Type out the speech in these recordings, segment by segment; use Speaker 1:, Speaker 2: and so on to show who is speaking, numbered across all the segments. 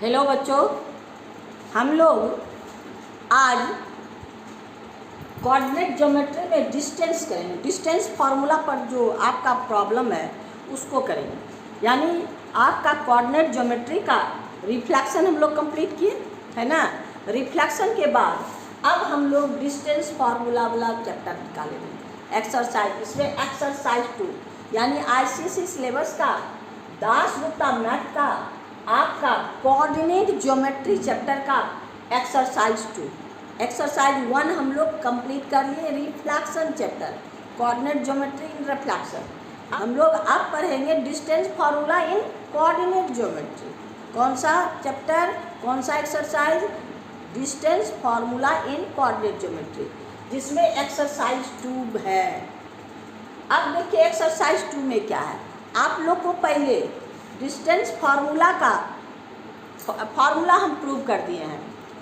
Speaker 1: Hello बच्चों, हम लोग आज कोऑर्डिनेट ज्योमेट्री में डिस्टेंस करेंगे। डिस्टेंस फार्मूला पर जो आपका प्रॉब्लम है उसको करेंगे। यानी आपका कोऑर्डिनेट ज्योमेट्री का रिफ्लेक्शन हम लोग कंप्लीट किए है ना। रिफ्लेक्शन के बाद अब हम लोग डिस्टेंस फार्मूला वाला चैप्टर निकालेंगे। एक्सरसाइज, इसमें एक्सरसाइज 2 यानी आईसीएसई सिलेबस का दासगुप्ता मैथ का आपका कोऑर्डिनेट ज्योमेट्री चैप्टर का एक्सरसाइज 2। एक्सरसाइज 1 हम लोग कंप्लीट कर लिए। रिफ्लेक्शन चैप्टर, कोऑर्डिनेट ज्योमेट्री इन रिफ्लेक्शन। हम लोग अब पढ़ेंगे डिस्टेंस फार्मूला इन कोऑर्डिनेट ज्योमेट्री। कौन सा चैप्टर, कौन सा एक्सरसाइज? डिस्टेंस फार्मूला इन कोऑर्डिनेट ज्योमेट्री, जिसमें एक्सरसाइज 2 है। अब देखिए एक्सरसाइज 2 में क्या है। आप लोग को पहले डिस्टेंस फार्मूला का फार्मूला हम प्रूव कर दिए हैं।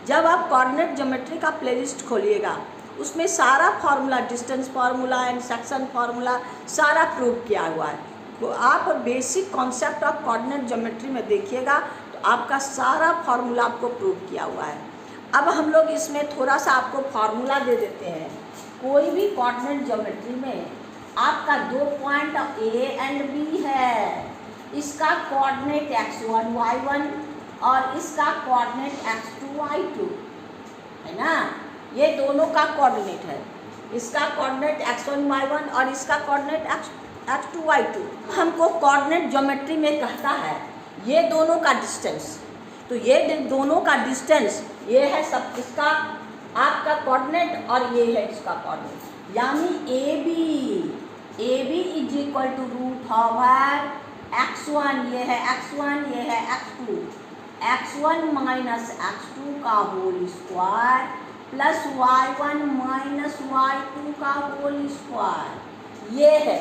Speaker 1: जब आप कोऑर्डिनेट ज्योमेट्री का प्लेलिस्ट खोलिएगा उसमें सारा formula, distance formula and section formula सारा प्रूव किया हुआ है। तो आप basic concept of coordinate geometry में देखिएगा तो आपका सारा फार्मूला आपको प्रूव किया हुआ है। अब हम लोग इसमें थोड़ा सा आपको फार्मूला दे देते हैं। कोई भी कोऑर्डिनेट ज्योमेट्री में आपका 2 पॉइंट ए एंड बी है। इसका कोऑर्डिनेट x1 y1 और इसका कोऑर्डिनेट x2 y2 है ना। ये दोनों का कोऑर्डिनेट है। इसका कोऑर्डिनेट x1 y1 और इसका कोऑर्डिनेट x2 y2। हमको कोऑर्डिनेट ज्योमेट्री में कहता है ये दोनों का डिस्टेंस। तो ये दोनों का डिस्टेंस ये है सब इसका आपका कोऑर्डिनेट और ये है इसका कोऑर्डिनेट। यानी A B is equal to root over x1, ये है x1, ये है x2, x1 माइनस x2 का whole square plus y1 minus y2 का होल स्क्वायर। ये है,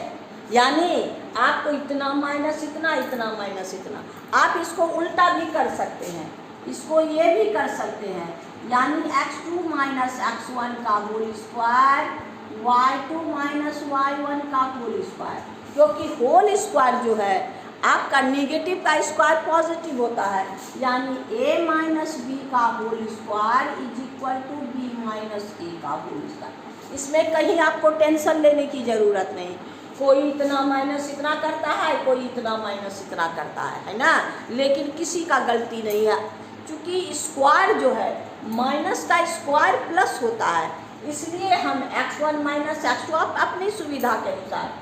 Speaker 1: यानी आपको इतना माइनस इतना, इतना माइनस इतना। आप इसको उल्टा भी कर सकते हैं, इसको ये भी कर सकते हैं। यानी x2 माइनस x1 का whole square, y2 minus y1 का होल स्क्वायर। क्योंकि होल स्क्वायर जो है आपका निगेटिव का स्क्वायर पॉजिटिव होता है। यानी a माइनस बी का whole square is equal to b minus a का होल स्क्वायर। इसमें कहीं आपको टेंशन लेने की ज़रूरत नहीं। कोई इतना माइनस इतना करता है, कोई इतना माइनस इतना करता है ना। लेकिन किसी का गलती नहीं है, क्योंकि स्क्वायर जो है माइनस का स्क्वायर प्लस होता है। इसलिए हम x1 माइनस x2 अपनी सुविधा के अनुसार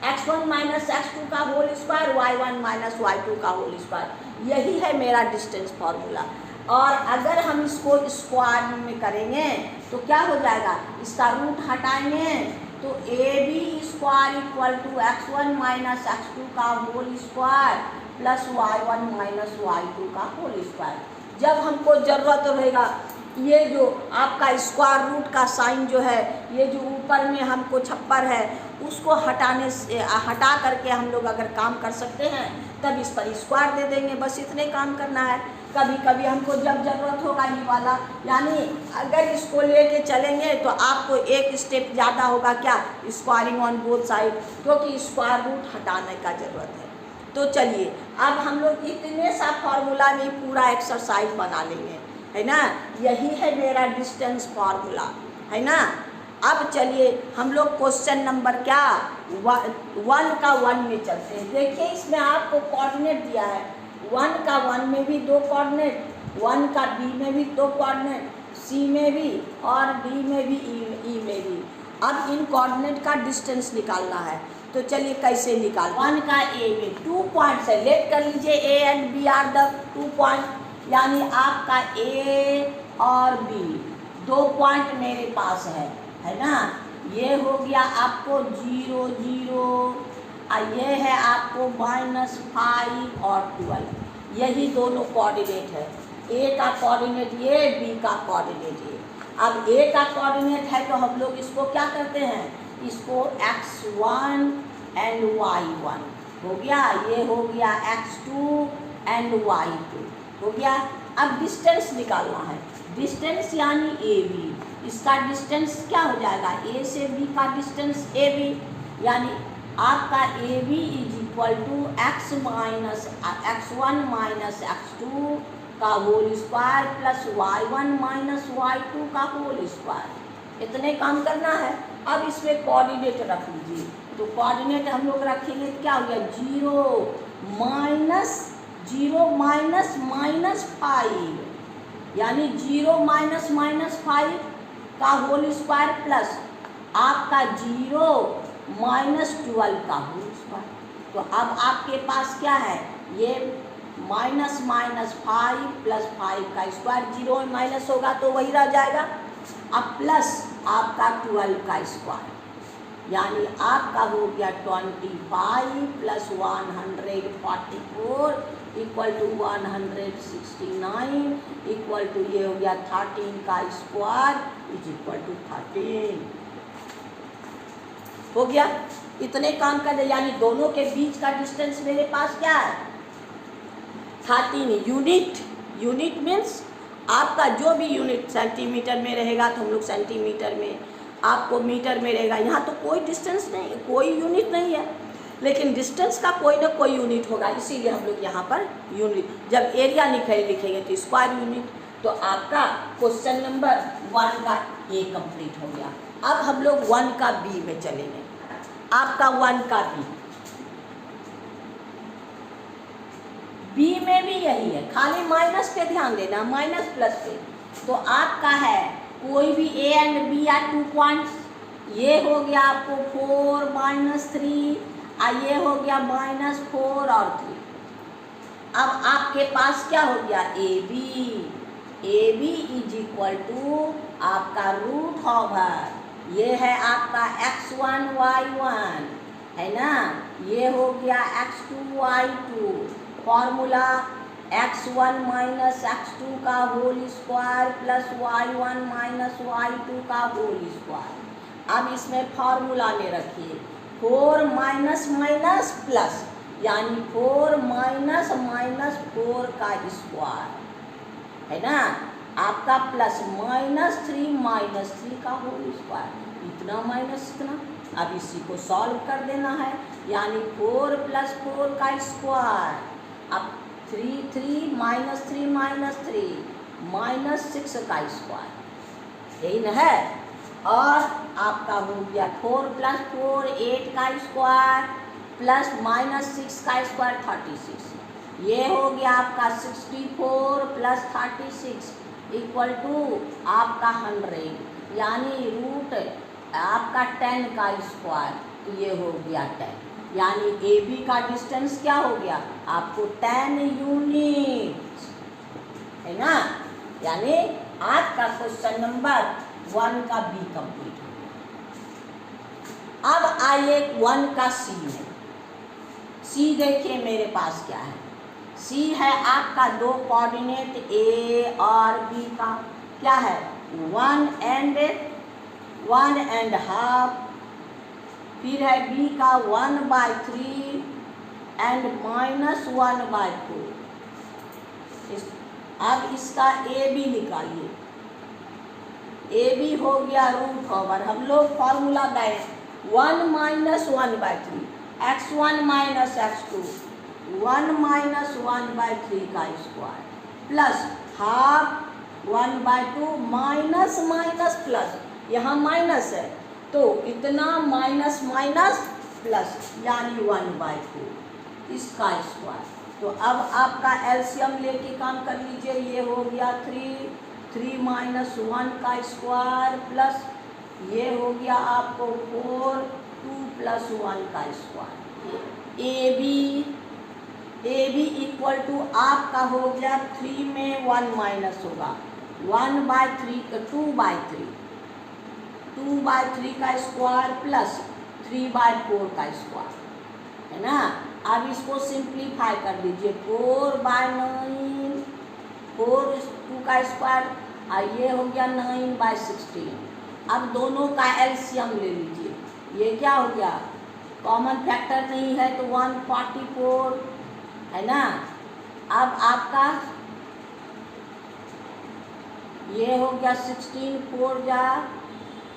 Speaker 1: x1 माइनस x2 का whole square, y1 minus y2 का होल स्क्वायर, यही है मेरा डिस्टेंस फार्मूला। और अगर हम इसको स्क्वायर में करेंगे तो क्या हो जाएगा, इसका रूट हटाएंगे तो A B square equal to x1 minus x2 का whole square plus y1 minus y2 का होल स्क्वायर। जब हमको ज़रूरत रहेगा ये जो आपका स्क्वायर रूट का साइन जो है, ये जो ऊपर में हमको छप्पर है उसको हटाने से हटा करके हम लोग अगर काम कर सकते हैं तब इस पर स्क्वायर दे देंगे। बस इतने काम करना है। कभी कभी हमको जब ज़रूरत होगा ये वाला, यानी अगर इसको लेके चलेंगे तो आपको एक स्टेप ज़्यादा होगा क्या, स्क्वायरिंग ऑन बोथ साइड, क्योंकि स्क्वायर रूट हटाने का ज़रूरत है। तो चलिए अब हम लोग इतने सा फार्मूला में पूरा एक्सरसाइज बना लेंगे, है ना। यही है मेरा डिस्टेंस फार्मूला, है ना। अब चलिए हम लोग क्वेश्चन नंबर क्या 1 का 1 में चलते हैं। देखिए इसमें आपको कोऑर्डिनेट दिया है। 1 का 1 में भी 2 कोऑर्डिनेट, 1 का बी में भी 2 कोऑर्डिनेट, सी में भी और डी में भी, ई में भी। अब इन कोऑर्डिनेट का डिस्टेंस निकालना है। तो चलिए कैसे निकाल। 1 का ए में 2 पॉइंट्स है। लेट कर लीजिए A and B are the 2 point. यानी आपका ए और बी 2 पॉइंट मेरे पास है ना। ये हो गया आपको 0 0 और ये है आपको -5 और 12। यही दोनों कोऑर्डिनेट है। ए का कोऑर्डिनेट ये, बी का कोऑर्डिनेट ये। अब ए का कोऑर्डिनेट है तो हम लोग इसको क्या करते हैं, इसको x1 एंड y1 हो गया, ये हो गया x2 एंड y2 हो गया। अब डिस्टेंस निकालना है। डिस्टेंस यानी ए बी, इसका डिस्टेंस क्या हो जाएगा, ए से बी का डिस्टेंस ए बी, यानी आपका A B is equal to x1 minus x2 का whole square plus y1 minus y2 का होल स्क्वायर। इतने काम करना है। अब इसमें कोऑर्डिनेट रख लीजिए, तो कोऑर्डिनेट हम लोग रखेंगे, क्या हो गया, 0 माइनस 5, यानी 0 माइनस 5 का होल स्क्वायर प्लस आपका 0 माइनस 12 का होल स्क्वायर। तो अब आपके पास क्या है, ये माइनस 5 प्लस 5 का स्क्वायर, 0 में माइनस होगा तो वही रह जाएगा, अब प्लस आपका 12 का स्क्वायर, यानी आपका हो गया 25 plus 144 equal to 169 equal to ये हो गया 13 का स्क्वायर इज इक्वल टू 13। हो गया। इतने काम कर दे, यानी दोनों के बीच का डिस्टेंस मेरे पास क्या है, 13 यूनिट। यूनिट मीन्स आपका जो भी यूनिट सेंटीमीटर में रहेगा तो हम लोग सेंटीमीटर में, आपको मीटर में रहेगा। यहाँ तो कोई डिस्टेंस नहीं, कोई यूनिट नहीं है, लेकिन डिस्टेंस का कोई ना कोई यूनिट होगा, इसीलिए हम लोग यहाँ पर यूनिट, जब एरिया लिखेंगे तो स्क्वायर यूनिट। तो आपका क्वेश्चन नंबर 1 का ए कंप्लीट हो गया। अब हम लोग 1 का बी में चलेंगे। आपका 1 का बी में भी यही है, खाली माइनस पे ध्यान देना, माइनस प्लस पे। तो आपका है कोई भी ए एंड बी या 2 पॉइंट्स, ये हो गया आपको 4 माइनस 3 और ये हो गया -4 और 3। अब आपके पास क्या हो गया, A B is equal to आपका रूट ओवर, ये है आपका x1 y1 है ना, ये हो गया x2 y2, formula x1 minus x2 का whole square plus y1 minus y2 का होल स्क्वायर। अब इसमें फॉर्मूला में रखिए 4 माइनस माइनस प्लस, यानी 4 माइनस माइनस 4 का स्क्वायर है ना, आपका प्लस -3 का होल स्क्वायर, इतना माइनस इतना। अब इसी को सॉल्व कर देना है, यानी 4 प्लस 4 का स्क्वायर, अब 3 माइनस 3 -6 का स्क्वायर, यही ना है। और आपका हो गया 4 प्लस 4 8 का स्क्वायर प्लस -6 का स्क्वायर 36, ये हो गया आपका 64 प्लस 36 इक्वल टू आपका 100, यानी रूट आपका 10 का स्क्वायर, तो ये हो गया 10, यानी ए बी का डिस्टेंस क्या हो गया आपको 10 यूनिट है ना। यानी आपका क्वेश्चन नंबर 1 का बी कंप्लीट हो गया। अब आइए 1 का सी में। सी देखिए मेरे पास क्या है, सी है आपका 2 कोऑर्डिनेट ए और बी का, क्या है 1 एंड हाफ, फिर है बी का 1/3 एंड -1/4। अब इसका ए बी निकालिए, ए बी हो गया रूट ओवर, हम लोग फॉर्मूला गए 1 minus 1/3 x1 minus x2 1 minus 1/3 का square plus half 1/2 minus minus plus, यहाँ माइनस है तो इतना माइनस माइनस प्लस, यानी 1/2 इसका स्क्वायर। तो अब आपका एलसीएम लेके काम कर लीजिए, ये हो गया 3 माइनस 1 का स्क्वायर प्लस ये हो गया आपको 4 2 प्लस 1 का square. A B equal to आपका हो गया 3 में 1 माइनस होगा 1/3 2/3 का स्क्वायर प्लस 3/4 का स्क्वायर है ना। अब इसको सिंप्लीफाई कर दीजिए 4/9 4 2 का स्क्वायर और ये हो गया 9/16। अब दोनों का एलसीएम ले लीजिए, ये क्या हो गया कॉमन फैक्टर नहीं है तो 144 है ना। अब आपका ये हो गया 16 4 जा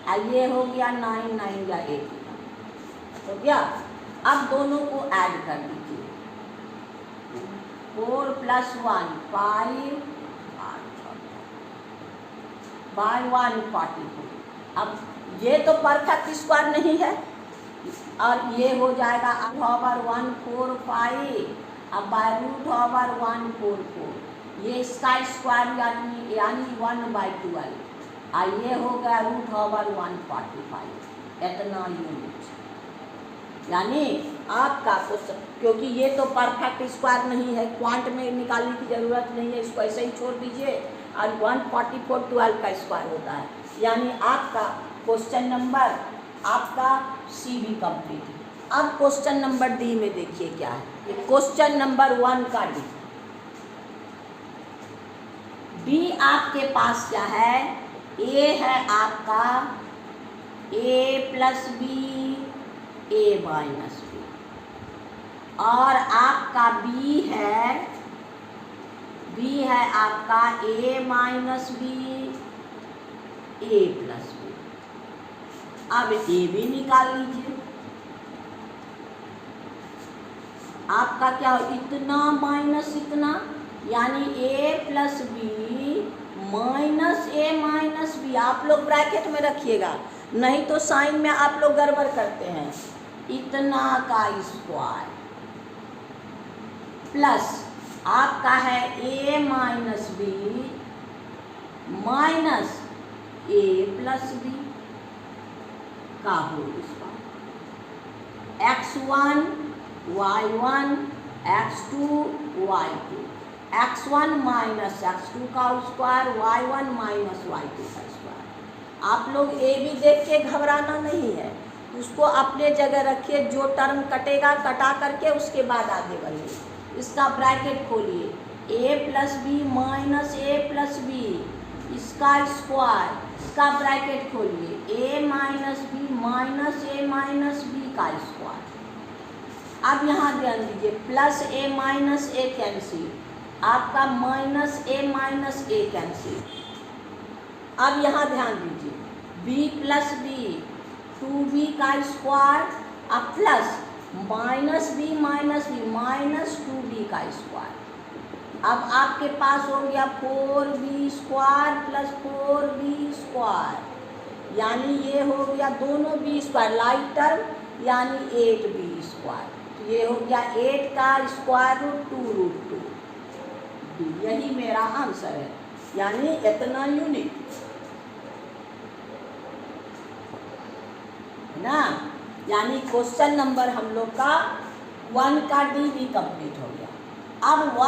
Speaker 1: और ये हो गया 9 9 जा 8 हो गया। अब दोनों को ऐड कर दीजिए 4 + 1 5 बाय 144। अब ये तो परफेक्ट स्क्वायर नहीं है और ये हो जाएगा √ 145 अब बाय √144 ये इसका स्क्वायर यानी 1/12 और ये हो गया √145 इतना यूनिट। यानी आपका क्वेश्चन, क्योंकि ये तो परफेक्ट स्क्वायर नहीं है, क्वांट में निकालने की ज़रूरत नहीं है, इसको ऐसे ही छोड़ दीजिए और 144 12 का स्क्वायर होता है। यानी आपका क्वेश्चन नंबर आपका सी भी कंप्लीट है। अब क्वेश्चन नंबर डी में देखिए क्या है। क्वेश्चन नंबर 1 का डी आपके पास क्या है, ए है आपका a + b a - b और आपका b है आपका a - b a + b। अब a भी निकाल लीजिए। आपका क्या हो, इतना माइनस इतना, यानी a + b -a - b। आप लोग ब्रैकेट में रखिएगा, नहीं तो साइन में आप लोग गड़बड़ करते हैं। इतना का स्क्वायर प्लस आपका है a - b minus a + b का whole square. x1 y1 x2 y2 x1 - x2 का स्क्वायर y1 - y2 का स्क्वायर। आप लोग ए भी देख के घबराना नहीं है, उसको अपने जगह रखिए, जो टर्म कटेगा कटा करके उसके बाद आगे बढ़िए। इसका ब्रैकेट खोलिए, a + b minus a + b इसका स्क्वायर, इसका ब्रैकेट खोलिए, a - b minus a - b का स्क्वायर। अब यहाँ ध्यान दीजिए, प्लस a - a कैंसिल, आपका माइनस a - a कैंसिल। अब यहाँ ध्यान दीजिए, b + b 2b का स्क्वायर अब प्लस -b - b -2b का स्क्वायर। अब आपके पास हो गया 4b² + 4b², यानी ये हो गया दोनों b² लाइट टर्म यानी 8b²। तो ये हो गया 8 का स्क्वायर रूट 2√2। यही मेरा आंसर है, यानी इतना यूनिट ना। यानी क्वेश्चन नंबर हम लोग का 1 का डी भी कंप्लीट हो गया। अब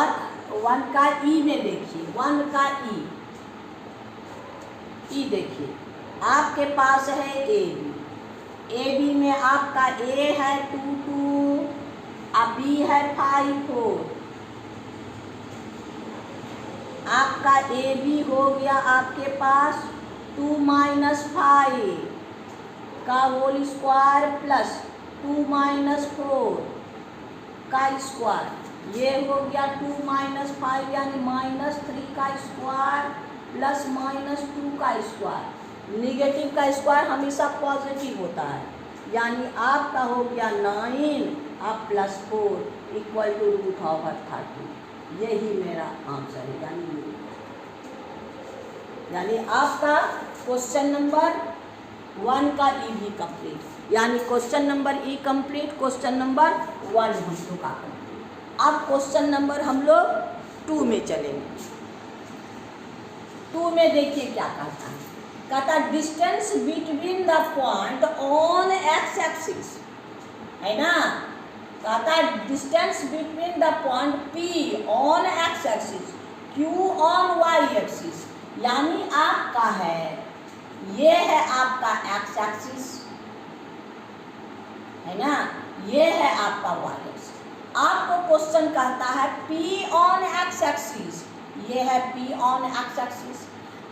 Speaker 1: 1 का ई में देखिए, 1 का ई देखिए, आपके पास है ए बी में आपका ए है 2 2 और बी है 5 4। आपका ए बी हो गया आपके पास 2 - 5 का होल स्क्वायर प्लस 2 - 4 का स्क्वायर। ये हो गया 2 - 5 यानी -3 का स्क्वायर प्लस -2 का स्क्वायर। निगेटिव का स्क्वायर हमेशा पॉजिटिव होता है, यानी आपका हो गया 9 अब + 4 = √30। यही मेरा आंसर है। यानी आपका क्वेश्चन नंबर 1 का ई भी कंप्लीट, यानी क्वेश्चन नंबर ई कंप्लीट, क्वेश्चन नंबर 1 हम लोग का कंप्लीट। अब क्वेश्चन नंबर हम लोग 2 में चलेंगे। 2 में देखिए क्या कहता है, कहता distance between the point on X axis, है ना। कहता distance between the point P on X axis Q on Y axis, यानी आपका है ये है आपका एक्स एक्सिस, है ना, ये है आपका वाई एक्सिस। आपको क्वेश्चन कहता है P ऑन एक्स एक्सिस, ये है P on X axis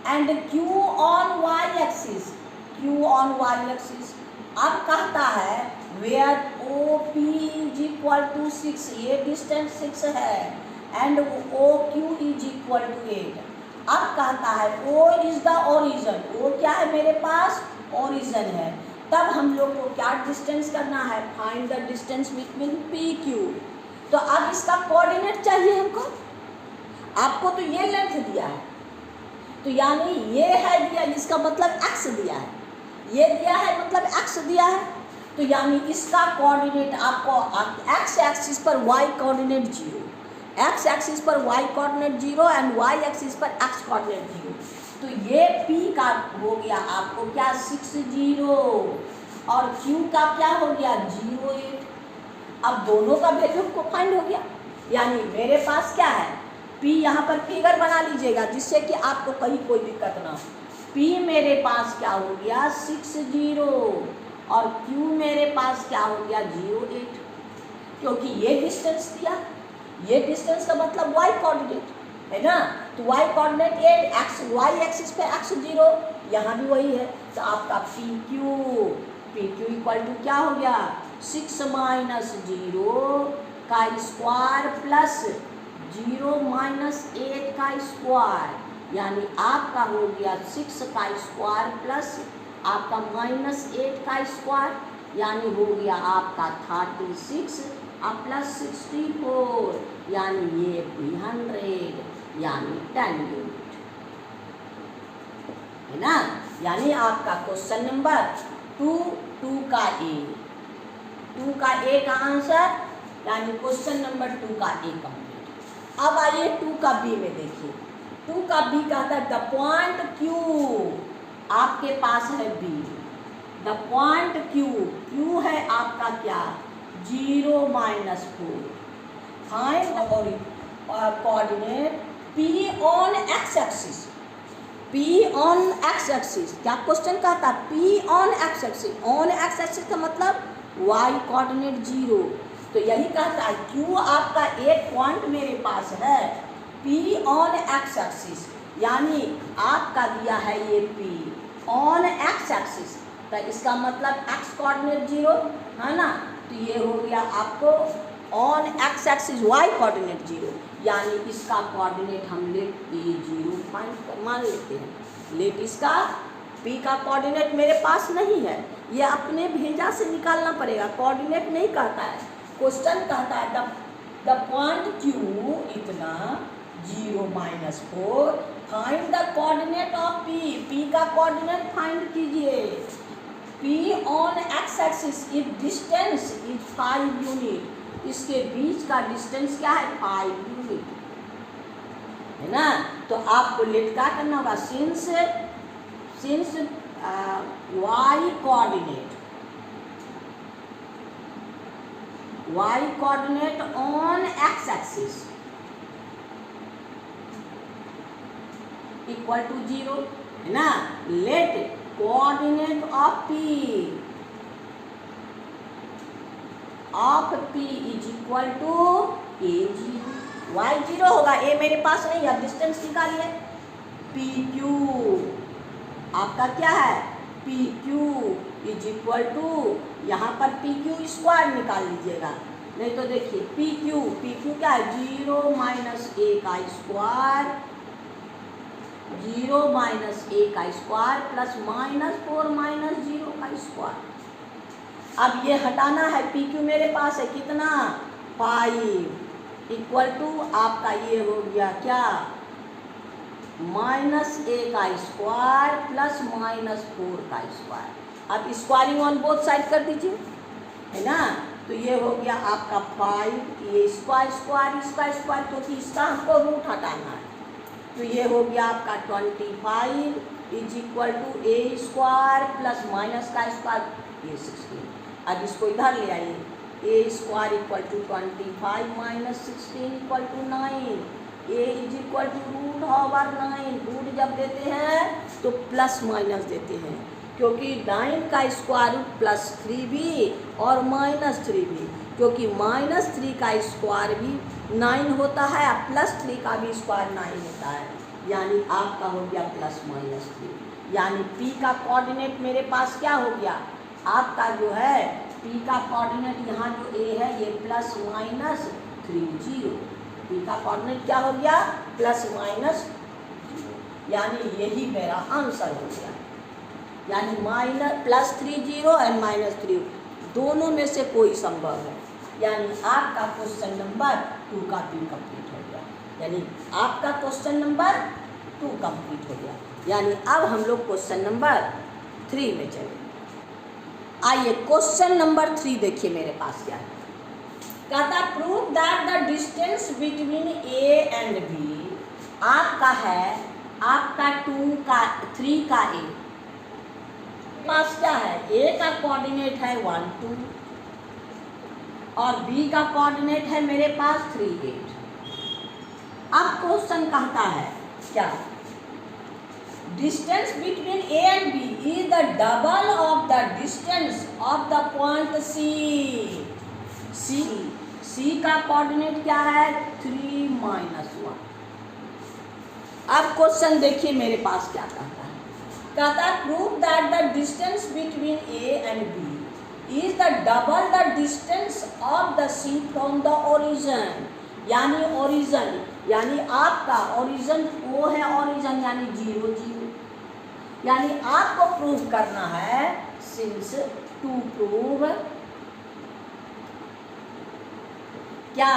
Speaker 1: and Q on Y axis, Q on Y axis. अब कहता है वेयर OP = 6, ये डिस्टेंस 6 है एंड OQ = 8। अब कहता है O is the origin, O क्या है मेरे पास, ओरिजिन है। तब हम लोग को क्या डिस्टेंस करना है, find the distance between PQ। तो अब इसका कोऑर्डिनेट चाहिए हमको। आपको तो ये लेंथ दिया है, तो यानी ये है दिया, इसका मतलब x दिया है, ये दिया है मतलब x दिया है, तो यानी इसका कोऑर्डिनेट आपको x एक्सिस पर y कोऑर्डिनेट 0, x एक्सिस पर y coordinate 0 and y axis पर x कोऑर्डिनेट 0। तो ये P का हो गया आपको क्या 60 और Q का क्या हो गया 08। अब दोनों का वैल्यू को फाइंड हो गया, यानी मेरे पास क्या है P, यहाँ पर फिगर बना लीजिएगा जिससे कि आपको कहीं कोई दिक्कत ना हो। P मेरे पास क्या हो गया 60 और Q मेरे पास क्या हो गया 08, क्योंकि ये डिस्टेंस दिया, ये डिस्टेंस का मतलब y कोऑर्डिनेट है ना, तो y coordinate 8, x y axis पे x0, यहाँ भी वही है। तो आपका PQ इक्वल टू क्या हो गया 6 माइनस 0 का स्क्वायर प्लस 0 माइनस 8 का स्क्वायर, यानी आपका हो गया 6 का स्क्वायर प्लस आपका माइनस 8 का स्क्वायर, यानी हो गया आपका 36 और प्लस 64, यानी ये 300, यानी 10 यूनिट है ना। यानी आपका क्वेश्चन नंबर 2 का ए का आंसर, यानी क्वेश्चन नंबर 2 का ए कंप्लीट। अब आइए 2 का बी में देखिए। 2 का बी कहता है द पॉइंट Q, आपके पास है बी, द पॉइंट Q है आपका क्या 0 माइनस 4, फाइंड और coordinate P on x axis. P on x axis क्या क्वेश्चन कहता है P on x axis, on x axis का मतलब y कोऑर्डिनेट 0, तो यही कहता है Q आपका एक पॉइंट मेरे पास है P ऑन x एक्सिस, यानी आपका दिया है ये P ऑन x एक्सिस, तो इसका मतलब x कोऑर्डिनेट 0 है ना, तो ये हो गया आपको on x axis y coordinate 0, यानी इसका कोऑर्डिनेट हम लेट A0 फाइंड मान लेते हैं। लेट इसका P का कोऑर्डिनेट मेरे पास नहीं है, ये अपने भेजा से निकालना पड़ेगा, कोऑर्डिनेट नहीं कहता है, क्वेश्चन कहता है द पॉइंट Q इतना 0 minus 4, find the coordinate of P का कोऑर्डिनेट फाइंड कीजिए। P on x axis if distance is 5 unit, इसके बीच का डिस्टेंस क्या है 5 यूनिट है ना। तो आपको लेट क्या करना होगा, since y coordinate on x axis equal to 0 है ना, let coordinate of P is equal to A0, y0 होगा, a मेरे पास नहीं है, डिस्टेंस निकालिए। PQ आपका क्या है PQ इज इक्वल टू, यहाँ पर PQ स्क्वायर निकाल लीजिएगा, नहीं तो देखिए PQ क्या है 0 माइनस a का स्क्वायर, 0 माइनस a का स्क्वायर प्लस माइनस 4 माइनस 0 का स्क्वायर। अब ये हटाना है, PQ मेरे पास है कितना 5 इक्वल टू आपका ये हो गया क्या माइनस a का स्क्वायर प्लस माइनस 4 का स्क्वायर। अब स्क्वायरिंग ऑन बोथ साइड कर दीजिए है ना, तो ये हो गया आपका 5, ये स्क्वायर इसका स्क्वायर, क्योंकि इसका हमको रूट हटाना है, तो ये हो गया आपका 25 is equal to a square plus minus का स्क्वायर ये 16। अब इसको इधर ले आइए, a square equal to 25 minus 16 equal to 9, a is equal to root over 9, root जब देते हैं तो प्लस माइनस देते हैं, क्योंकि 9 का स्क्वायर रूट प्लस 3b और माइनस 3b, क्योंकि माइनस 3 का स्क्वायर भी 9 होता है और प्लस 3 का भी स्क्वायर 9 होता है, यानी आपका हो गया प्लस माइनस 3, यानी P का कोऑर्डिनेट मेरे पास क्या हो गया आपका जो है P का कोऑर्डिनेट यहाँ जो A है ये प्लस माइनस 30, P का कोऑर्डिनेट क्या हो गया प्लस माइनस 0, यानी यही मेरा आंसर हो गया, यानी माइनस प्लस 30 एंड माइनस 3 दोनों में से कोई संभव है। यानी आपका क्वेश्चन नंबर 2 का भी कंप्लीट हो गया। यानी आपका क्वेश्चन नंबर 2 कंप्लीट हो गया। यानी अब हम लोग क्वेश्चन नंबर 3 में चले। आइए क्वेश्चन नंबर 3 देखिए मेरे पास क्या है। कहता prove that the distance between A and B, आपका है आपका 2 का 3 का ए पास क्या है, ए का कोऑर्डिनेट है 1 2 और बी का कोऑर्डिनेट है मेरे पास 3 8। अब क्वेश्चन कहता है क्या, distance between A and B is the double of the distance of the point C. C का कोऑर्डिनेट क्या है 3 -1। अब क्वेश्चन देखिए मेरे पास क्या कहता है। कहता है prove that the distance between A and B is the double the distance of the C from the origin. यानी ओरिजिन यानी आपका ओरिजिन वो है ओरिजिन यानी 0 0। यानी आपको प्रूव करना है सिंस टू प्रूव क्या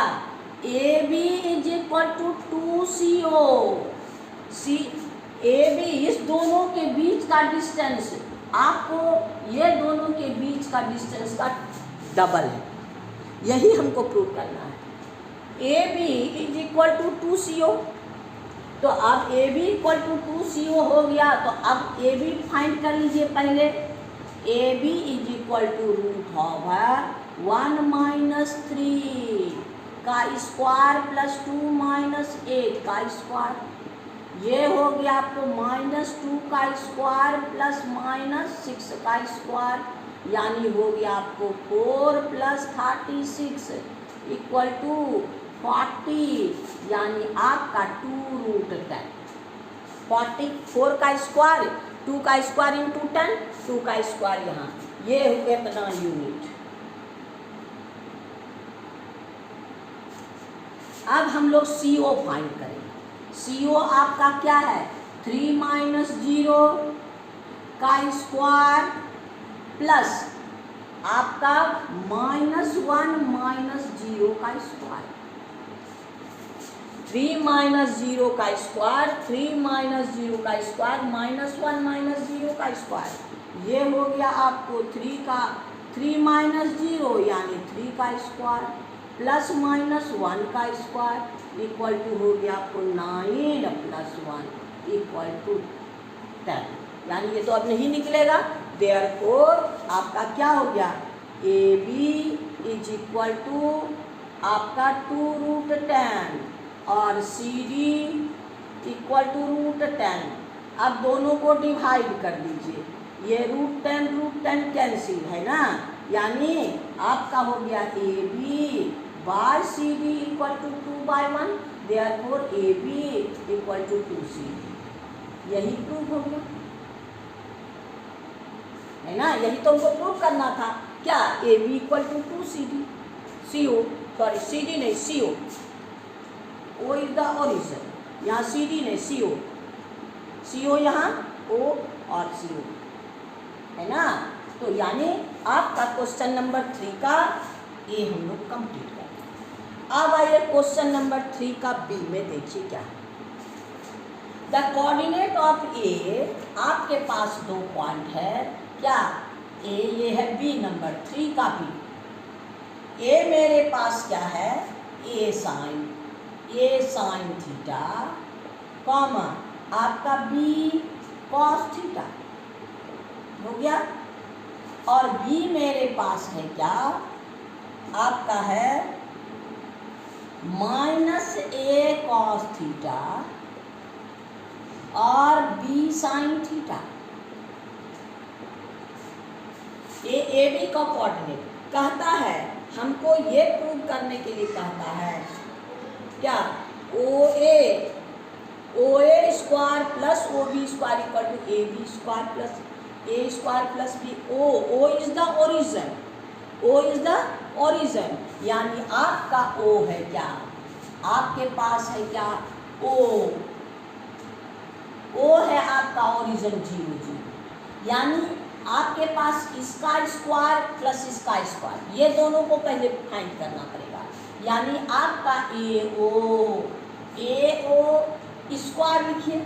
Speaker 1: A B is equal to 2 CO। C A B इस दोनों के बीच का डिस्टेंस आपको ये दोनों के बीच का डिस्टेंस का डबल है, यही हमको प्रूव करना है। A B is equal to 2 CO। तो अब A B equal to 2 CO हो गया। तो अब ए बी फाइंड कर लीजिए पहले। A B is equal to root over 1 - 3 का स्क्वायर प्लस 2 - 8 का स्क्वायर। ये हो गया आपको -2 का स्क्वायर प्लस -6 का स्क्वायर। यानी हो गया आपको 4 + 36 इक्वल टू 40। यानी आपका 2√10। 44 का स्क्वायर 2 का स्क्वायर इंटू 10 2 का स्क्वायर यहाँ ये कितना यूनिट। अब हम लोग CO फाइंड करेंगे। CO आपका क्या है 3 - 0 का स्क्वायर प्लस आपका -1 - 0 का स्क्वायर। 3 - 0 का स्क्वायर 3 - 0 का स्क्वायर -1 - 0 का स्क्वायर। ये हो गया आपको 3 - 0 यानी 3 का स्क्वायर प्लस -1 का स्क्वायर इक्वल टू हो गया आपको 9 + 1 इक्वल टू 10। यानी ये तो अब नहीं निकलेगा। देयरफॉर आपका क्या हो गया A B is equal to आपका 2√10 और सी डी इक्वल टू √10। अब दोनों को डिवाइड कर दीजिए। ये √10 कैंसिल है ना। यानी आपका हो गया A B by C D equal to 2/1। Therefore A B equal to 2CD। यही प्रूफ हो गया है ना। यही तो हमको प्रूफ करना था क्या A B equal to 2CD CO sorry CD नहीं CO O is the origin. यहाँ CD नहीं CO यहाँ O और CO है ना। तो यानी आपका क्वेश्चन नंबर 3 का ये हम लोग कंप्लीट करें। अब आइए क्वेश्चन नंबर 3 का बी में देखिए क्या है। द कोऑर्डिनेट ऑफ ए आपके पास 2 पॉइंट है क्या ए ये है बी नंबर 3 का बी। ए मेरे पास क्या है ए साइन थीटा कॉमा आपका बी कॉस थीटा हो गया। और बी मेरे पास है क्या आपका है -a cos थीटा और b sin theta. A B का कोऑर्डिनेट कहता है हमको ये प्रूव करने के लिए कहता है क्या OA square plus OB square equal to AB square plus A square plus B। O is the origin. O is the origin यानी आपका O है क्या आपके पास है क्या O है आपका ओरिजिन 0 0। यानी आपके पास इसका स्क्वायर प्लस इसका स्क्वायर, ये दोनों को पहले फाइंड करना पड़ेगा। यानी आपका ए ओ स्क्वायर लिखिए,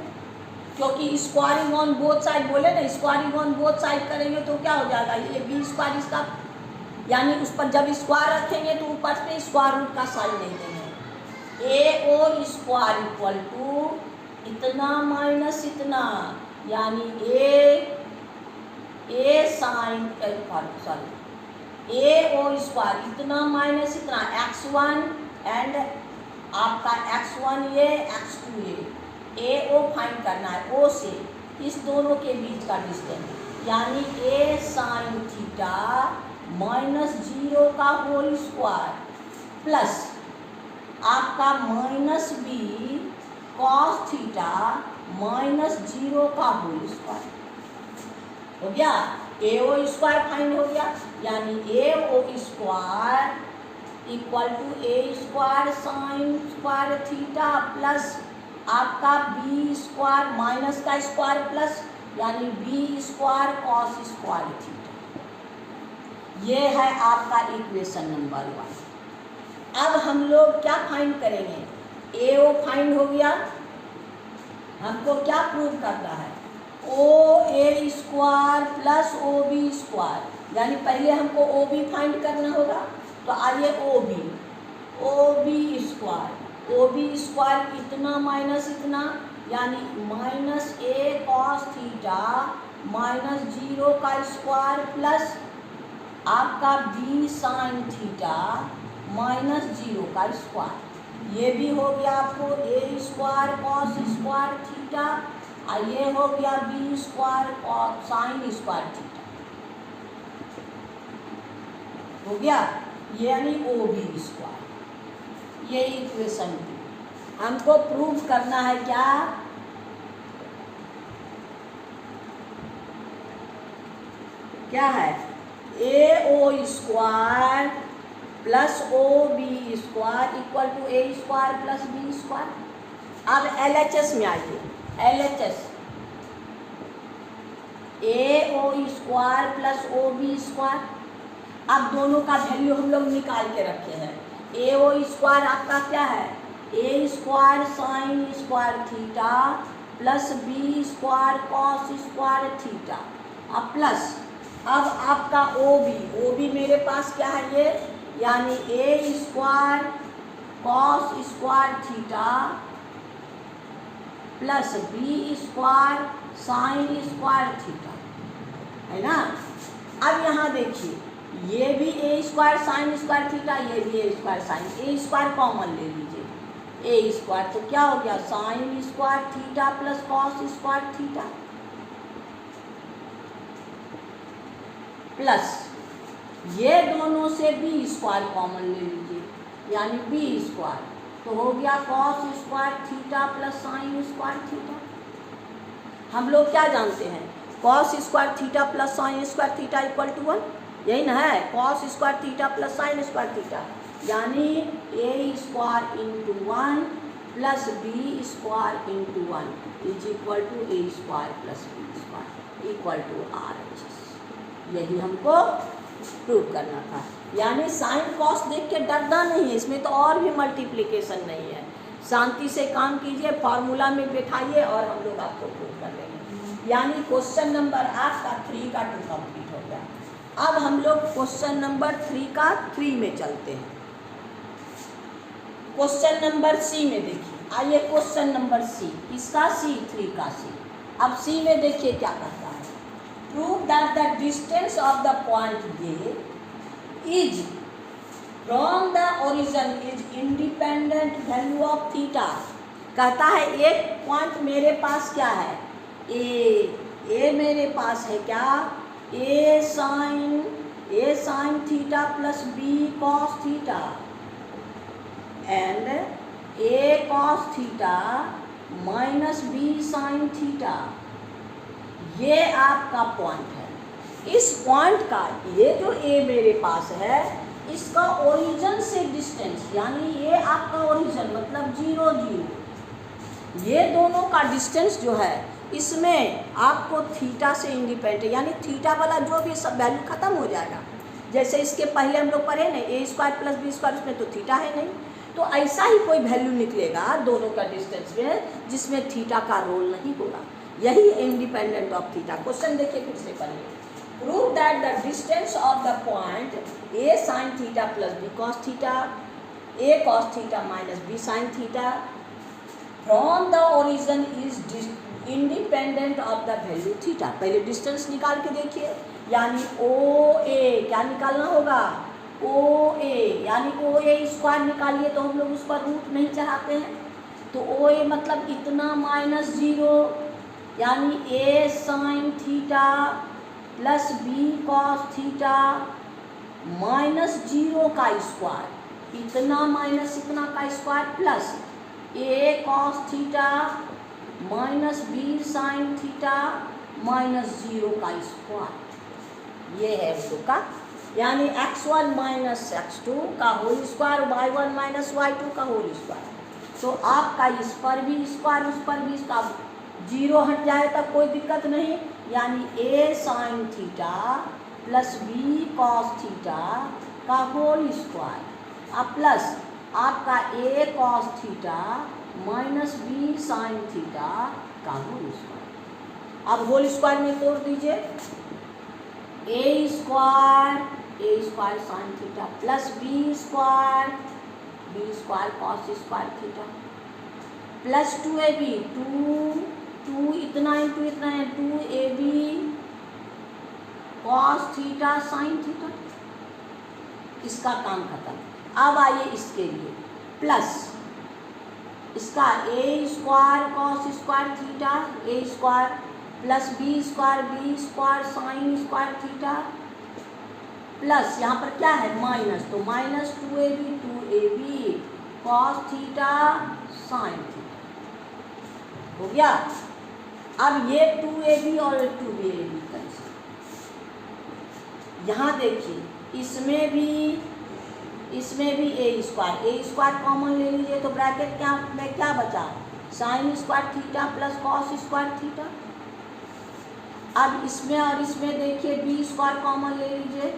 Speaker 1: क्योंकि स्क्वायरिंग ऑन बोथ साइड बोले ना, स्क्वायरिंग ऑन बोथ साइड करेंगे तो क्या हो जाएगा, ये बी स्क्वायर इसका, यानी उस पर जब स्क्वायर रखेंगे तो ऊपर पे स्क्वायर रूट का साइन नहीं देंगे। ए ओ स्क्वायर इक्वल टू इतना माइनस इतना, यानी a sign sorry A O square इतना माइनस इतना x1 एंड आपका x1 ये x2 ये, ए ओ फाइंड करना है, ओ से इस दोनों के बीच का डिस्टेंस, यानी ए साइन थीटा माइनस 0 का होल स्क्वायर प्लस आपका minus B cos theta minus 0 का होल स्क्वायर हो गया। ए ओ स्क्वायर फाइंड हो गया, यानी A O square equal to A square sine square theta plus आपका बी स्क्वायर माइनस का स्क्वायर प्लस यानी b square cos square theta. ये है आपका इक्वेशन नंबर 1। अब हम लोग क्या फाइंड करेंगे, ए ओ फाइंड हो गया, हमको क्या प्रूव करना है, O A square plus O B square, यानी पहले हमको ओ बी फाइंड करना होगा। तो आइए ओ बी स्क्वायर इतना माइनस इतना, यानी minus a cos theta minus 0 का स्क्वायर प्लस आपका बी साइन थीटा माइनस 0 का स्क्वायर। ये भी हो गया आपको a square cos square theta, और ये हो गया b square sine square theta हो गया, यानी ओ बी स्क्वायर। ये इक्वेशन हमको प्रूव करना है क्या है, A O square plus O B square equal to A square plus B square. अब LHS में आइए, LHS A O square plus O B square, अब दोनों का वैल्यू हम लोग निकाल के रखे हैं। ए ओ स्क्वायर आपका क्या है, a square sine square theta plus B square cos square theta, अब प्लस अब आपका ओ बी मेरे पास क्या है ये, यानी a square cos square theta plus B square sine square theta, है ना। अब यहाँ देखिए, ये भी a square sine square theta, ये भी a square sine, a square common ले लीजिए, ए स्क्वायर तो क्या हो गया sine square theta plus cos square theta plus ये दोनों से बी स्क्वायर कॉमन ले लीजिए, यानी बी स्क्वायर तो हो गया cos square theta plus sine square theta. हम लोग क्या जानते हैं, cos square theta plus sine square theta equal to 1, यही ना है, cos square theta plus sine square theta, यानी a square into 1 plus B square into 1 is equal to A square plus B square equal to RHS। यही हमको prove करना था, यानी sine cos देख के डरना नहीं है, इसमें तो और भी मल्टीप्लिकेशन नहीं है। शांति से काम कीजिए, फार्मूला में बैठाइए और हम लोग आपको प्रूव कर देंगे। यानी क्वेश्चन नंबर आपका 3 का 2 कंप्लीट हो गया। अब हम लोग क्वेश्चन नंबर 3 का 3 में चलते हैं। क्वेश्चन नंबर सी में देखिए, आइए क्वेश्चन नंबर सी, इसका सी 3 का सी। अब सी में देखिए क्या कहता है, prove that the distance of the point A is from the origin is independent value of theta. कहता है एक पॉइंट मेरे पास क्या है, ए मेरे पास है क्या, a sine theta plus B cos theta and a cos theta minus B sine theta. ये आपका पॉइंट है। इस पॉइंट का ये जो ए मेरे पास है, इसका ओरिजिन से डिस्टेंस, यानी ये आपका ओरिजिन मतलब 0 0, ये दोनों का डिस्टेंस जो है इसमें आपको थीटा से इंडिपेंडेंट यानी थीटा वाला जो भी सब वैल्यू खत्म हो जाएगा। जैसे इसके पहले हम लोग पढ़े ना ए स्क्वायर प्लस बी स्क्वायर, उसमें तो थीटा है नहीं, तो ऐसा ही कोई वैल्यू निकलेगा दोनों का डिस्टेंस में जिसमें थीटा का रोल नहीं होगा, यही इंडिपेंडेंट ऑफ थीटा। क्वेश्चन देखिए फिर से पढ़िए। Prove that the distance of the point A sine theta plus B cos theta, A cos theta minus B sine theta from the origin is independent of the value theta. पहले distance निकाल के देखिए, यानी O ए क्या निकालना होगा, ओ ए, यानी O A square निकालिए तो हम लोग उस पर रूट नहीं चढ़ाते हैं, तो ओ ए मतलब इतना माइनस 0, यानी a sine theta plus B cos theta minus 0 का स्क्वायर, इतना माइनस इतना का square plus a cos theta minus B sine theta minus 0 का स्क्वायर। ये है हम लोग का, यानी x1 माइनस x2 का whole square, y1 minus y2 का होल स्क्वायर। तो आपका इस पर भी स्क्वायर उस पर भी इसका 0 हट जाए तब कोई दिक्कत नहीं, यानी a sine theta plus b cos theta का होल स्क्वायर और प्लस आपका a cos theta minus B sine theta का होल स्क्वायर। अब होल स्क्वायर में तोड़ दीजिए, a square sine theta plus B square cos square theta plus 2ab, 2 इतना into इतना है 2ab cos theta sine theta. इसका काम खत्म। अब आइए इसके लिए प्लस इसका a square cos square theta a square plus B square sine square theta plus यहाँ पर क्या है माइनस, तो minus 2ab cos theta sine theta हो गया। अब ये 2ab और 2ab कैंसिल। यहाँ देखिए इसमें भी ए स्क्वायर कॉमन ले लीजिए, तो ब्रैकेट में क्या बचा, sign square theta plus cos square theta. अब इसमें और इसमें देखिए बी स्क्वायर कॉमन ले लीजिए,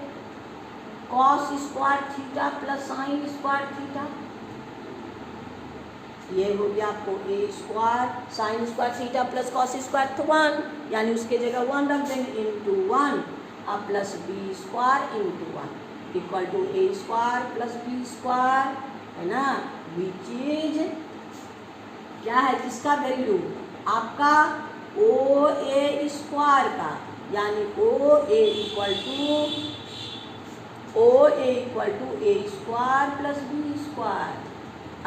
Speaker 1: cos square theta plus sine square theta. ये हो गया आपको a square sine square theta plus cos square तो 1, यानी उसके जगह 1 रख देंगे इंटू 1 और plus B square into 1 equal to A square plus B square, है ना, विच इज क्या है किसका वैल्यू, आपका ओ ए स्क्वायर का, यानी O A equal to A square plus B square.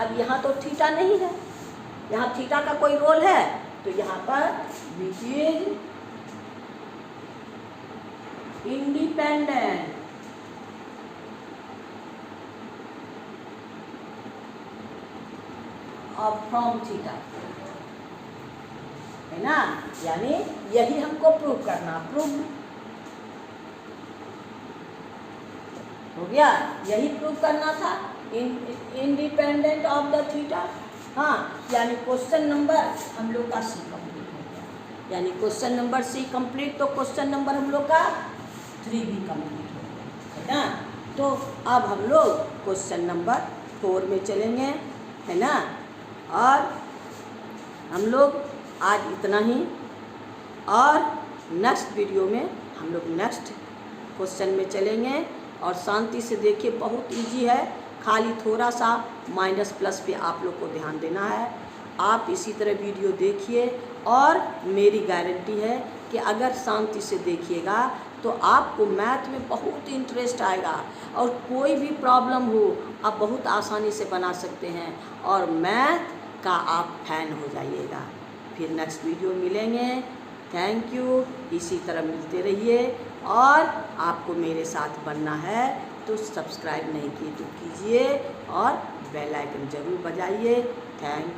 Speaker 1: अब यहाँ तो थीटा नहीं है, यहाँ थीटा का कोई रोल है, तो यहाँ पर which is independent of from theta, है ना, यानी यही हमको प्रूव करना, प्रूव हो गया, यही प्रूव करना था, इंडिपेंडेंट ऑफ द थीटा। हाँ, यानी क्वेश्चन नंबर हम लोग का सी कंप्लीट हो गया, यानी क्वेश्चन नंबर सी कंप्लीट, तो क्वेश्चन नंबर हम लोग का 3 भी कंप्लीट हो गया, है ना। तो अब हम लोग क्वेश्चन नंबर 4 में चलेंगे, है ना। और हम लोग आज इतना ही, और नेक्स्ट वीडियो में हम लोग नेक्स्ट क्वेश्चन में चलेंगे। और शांति से देखिए, बहुत इजी है, खाली थोड़ा सा माइनस प्लस पे आप लोग को ध्यान देना है। आप इसी तरह वीडियो देखिए, और मेरी गारंटी है कि अगर शांति से देखिएगा तो आपको मैथ में बहुत इंटरेस्ट आएगा, और कोई भी प्रॉब्लम हो आप बहुत आसानी से बना सकते हैं, और मैथ का आप फैन हो जाइएगा। फिर नेक्स्ट वीडियो मिलेंगे। थैंक यू, इसी तरह मिलते रहिए, और आपको मेरे साथ बनना है तो सब्सक्राइब नहीं किए तो कीजिए, और बेल आइकन ज़रूर बजाइए। Thank you.